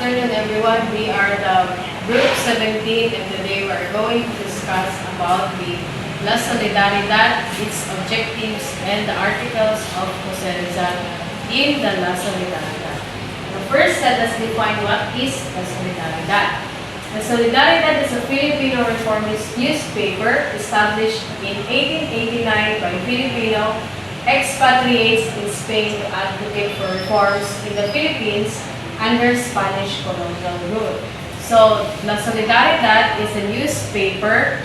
afternoon, everyone. We are the Group 17, and today we are going to discuss about the La Solidaridad, its objectives, and the articles of Jose Rizal in the La Solidaridad. Now, first, let us define what is La Solidaridad. La Solidaridad is a Filipino reformist newspaper established in 1889 by Filipino expatriates in Spain to advocate for reforms in the Philippines under Spanish colonial rule. So, La Solidaridad is a newspaper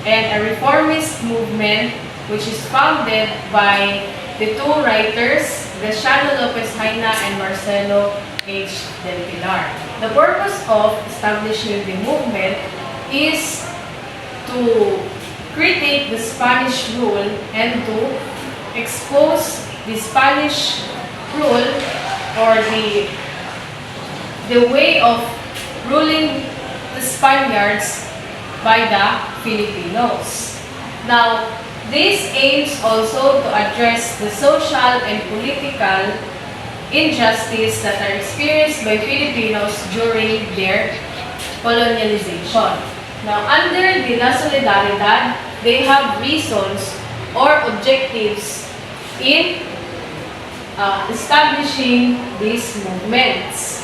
and a reformist movement which is founded by the two writers, Rizal and Marcelo H. Del Pilar. The purpose of establishing the movement is to critique the Spanish rule and to expose the Spanish rule or the way of ruling the Spaniards by the Filipinos. Now, this aims also to address the social and political injustice that are experienced by Filipinos during their colonialization. Now, under the La Solidaridad, they have reasons or objectives in establishing these movements.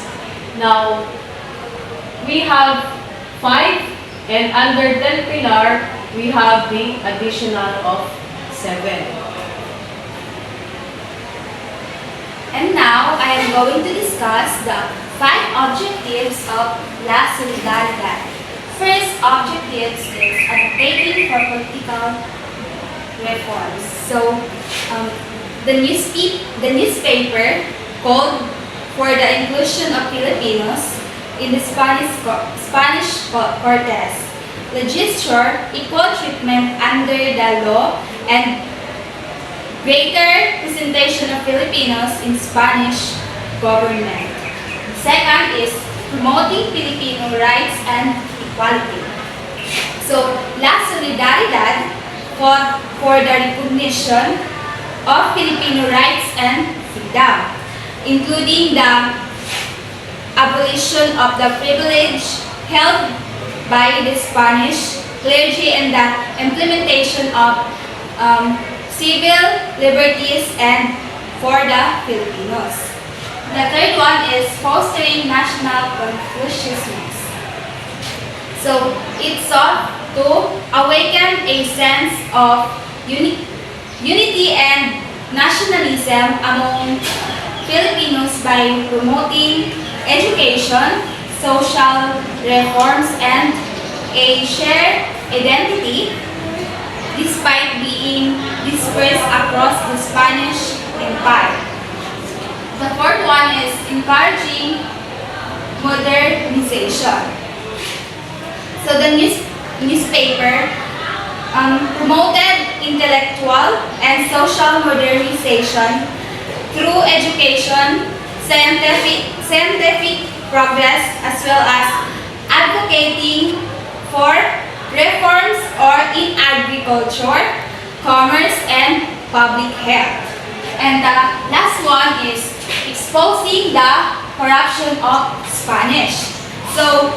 Now, we have 5, and under Del Pilar, we have the additional of 7. And now, I am going to discuss the 5 objectives of La Solidaridad. First objective is advocating for political reforms. So, the newspaper called for the inclusion of Filipinos in the Spanish Cortes, legislature, equal treatment under the law, and greater representation of Filipinos in Spanish government. Second is promoting Filipino rights and equality. So, La Solidaridad for the recognition of Filipino rights and freedom, including the abolition of the privilege held by the Spanish clergy and the implementation of civil liberties and for the Filipinos. The third one is fostering national consciousness. So, it sought to awaken a sense of unity and nationalism among Filipinos by promoting education, social reforms, and a shared identity despite being dispersed across the Spanish Empire. The fourth one is encouraging modernization. So the newspaper promoted intellectual and social modernization through education, scientific progress, as well as advocating for reforms in agriculture, commerce, and public health. And the last one is exposing the corruption of Spanish. So,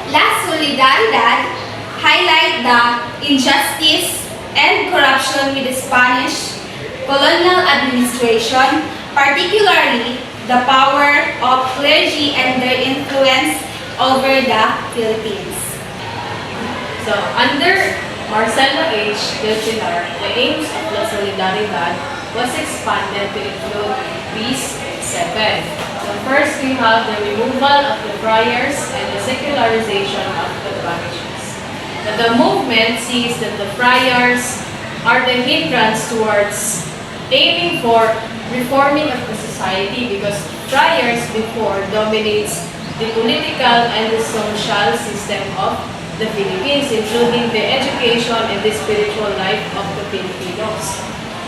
La Solidaridad highlight the injustice and corruption with the Spanish colonial administration, particularly the power of clergy and their influence over the Philippines. So, under Marcelo H. Del Pilar, the aims of La Solidaridad was expanded to include these 7. So, first, we have the removal of the friars and the secularization of the parishes. Now, the movement sees that the friars are the hindrance towards aiming for reforming of the society because friars before dominates the political and the social system of the Philippines, including the education and the spiritual life of the Filipinos.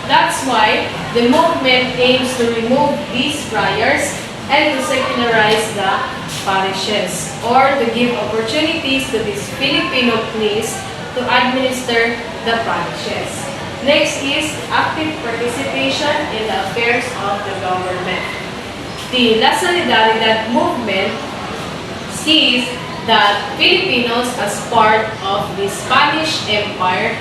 That's why the movement aims to remove these friars and to secularize the parishes or to give opportunities to these Filipino priests to administer the parishes. Next is active participation in the affairs of the government. the La Solidaridad movement sees that Filipinos as part of the Spanish Empire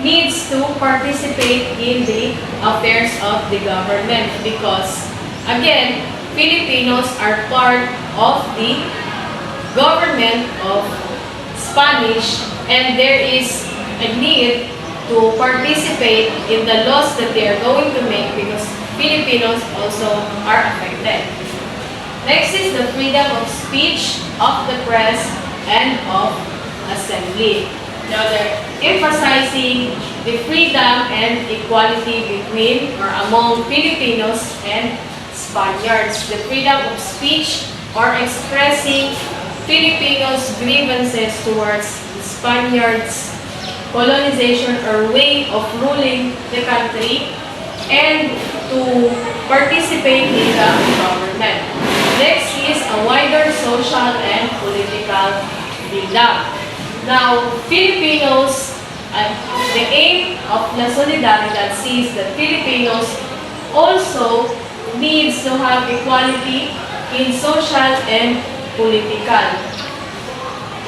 needs to participate in the affairs of the government because, again, Filipinos are part of the government of Spanish and there is a need to participate in the laws that they are going to make because Filipinos also are affected. Next is the freedom of speech, of the press, and of assembly. Now they're emphasizing the freedom and equality between or among Filipinos and Spaniards. The freedom of speech or expressing Filipinos' grievances towards the Spaniards' colonization or way of ruling the country and to participate in the government. Next is a wider social and political freedom. Now, Filipinos, the aim of La Solidaridad sees that Filipinos also needs to have equality in social and political.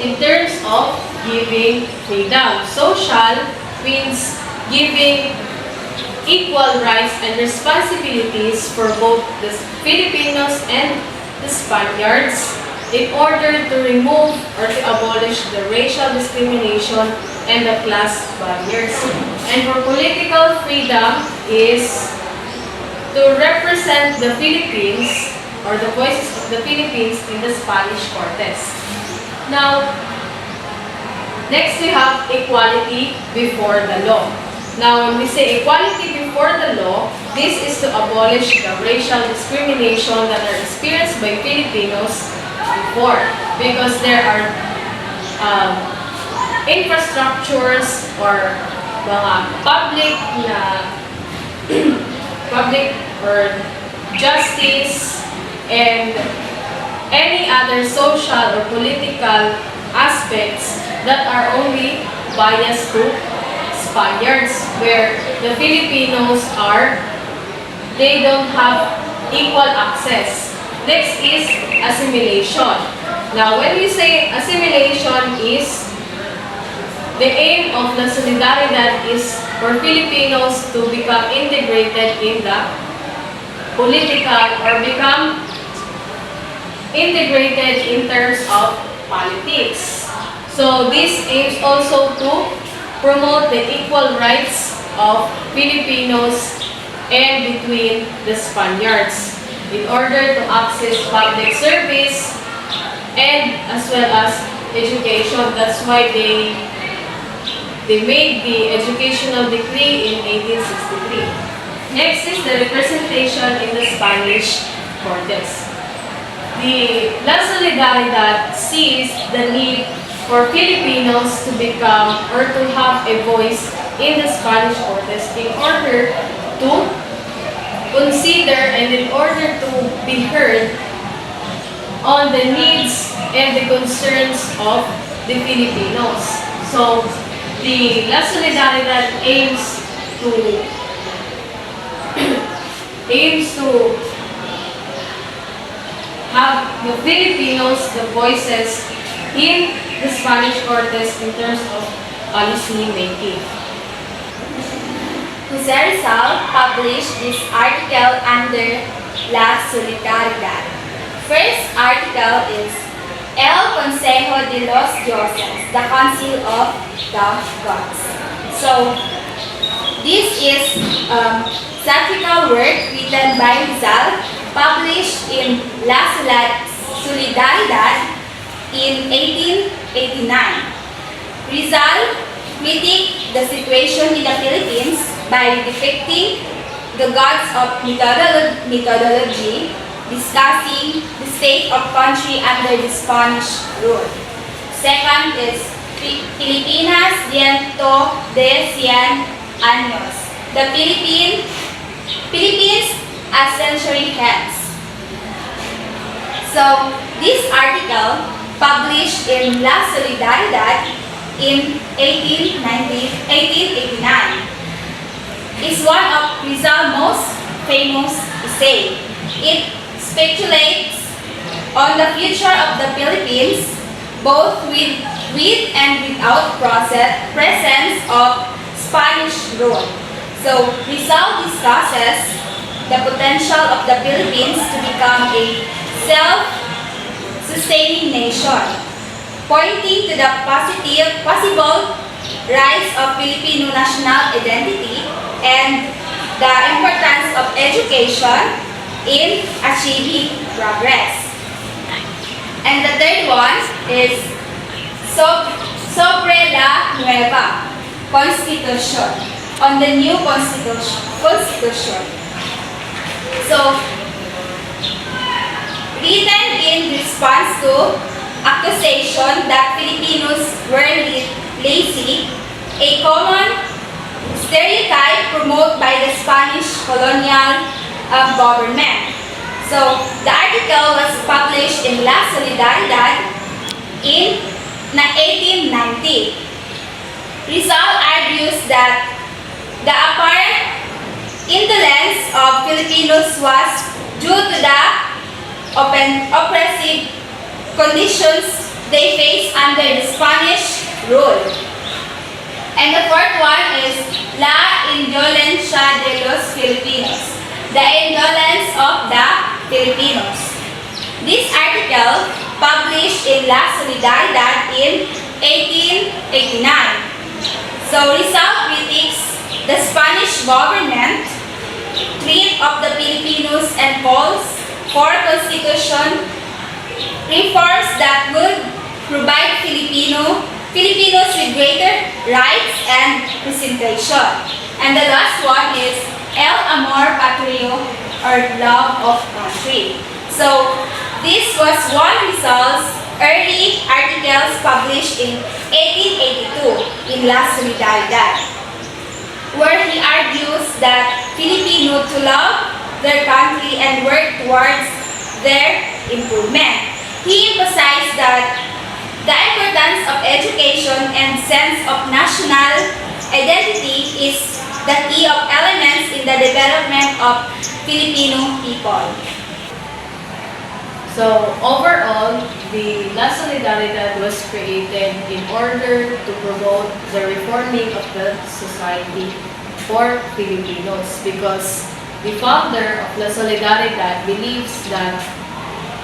In terms of giving freedom, social means giving equal rights and responsibilities for both the Filipinos and the Spaniards in order to remove or to abolish the racial discrimination and the class barriers. And for political freedom is to represent the Philippines or the voices of the Philippines in the Spanish Cortes. Now, next we have equality before the law. Now, when we say equality before the law, this is to abolish the racial discrimination that are experienced by Filipinos before. Because there are infrastructures or mga public or justice and any other social or political aspects that are only biased to Spaniards, where the Filipinos they don't have equal access. Next is assimilation. Now, when we say assimilation is the aim of the Solidaridad is for Filipinos to become integrated in the political or become integrated in terms of politics. So this aims also to promote the equal rights of Filipinos and between the Spaniards in order to access public service and as well as education. That's why they made the educational decree in 1863. Next is the representation in the Spanish Cortes. The La Solidaridad sees the need for Filipinos to become or to have a voice in the Spanish Cortes in order to consider and in order to be heard on the needs and the concerns of the Filipinos. So, the La Solidaridad aims to have the Filipinos, the voices in the Spanish Cortes in terms of policy making. Jose Rizal published this article under La Solidaridad. First article is El Consejo de los Dioses, the Council of the Gods. So, this is satirical work written by Rizal, published in La Solidaridad in 1889. Rizal critiqued the situation in the Philippines by depicting the gods of mythology, discussing the state of country under the Spanish rule. Second is Filipinas dentro de 100 años. The Philippines a century hence. So, this article, published in La Solidaridad in 1889, is one of Rizal's most famous essays. It speculates on the future of the Philippines, both with and without presence of Spanish rule. So, Rizal discusses the potential of the Philippines to become a self-sustaining nation, pointing to the possible rise of Filipino national identity and the importance of education in achieving progress. And the third one is sobre la nueva Constitution, on the new Constitution. So, written in response to accusation that Filipinos were lazy, a common stereotype promoted by the Spanish colonial government. So, the article was published in La Solidaridad in 1890. Rizal argues that the apparent indolence of Filipinos was due to the oppressive conditions they faced under the Spanish rule. And the fourth one is La Indolencia de los Filipinos, the indolence of the Filipinos. This article, published in La Solidaridad in 1889. So, Rizal critiques the Spanish government treat of the Filipinos and calls for constitution reforms that would provide Filipinos with greater rights and representation. And the last one is El Amor Patrio, or love of country. So, this was one Rizal's early articles published in 1882 in La Solidaridad, where he argues that Filipinos to love their country and work towards their improvement. He emphasized that the importance of education and sense of national identity is the key of elements in the development of Filipino people. So overall, the La Solidaridad was created in order to promote the reforming of the society for Filipinos, because the founder of La Solidaridad believes that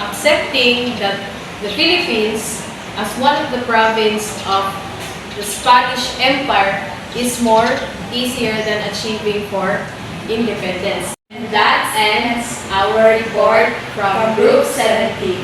accepting that the Philippines as one of the province of the Spanish Empire is more easier than achieving for independence. And that ends our report from Group 17.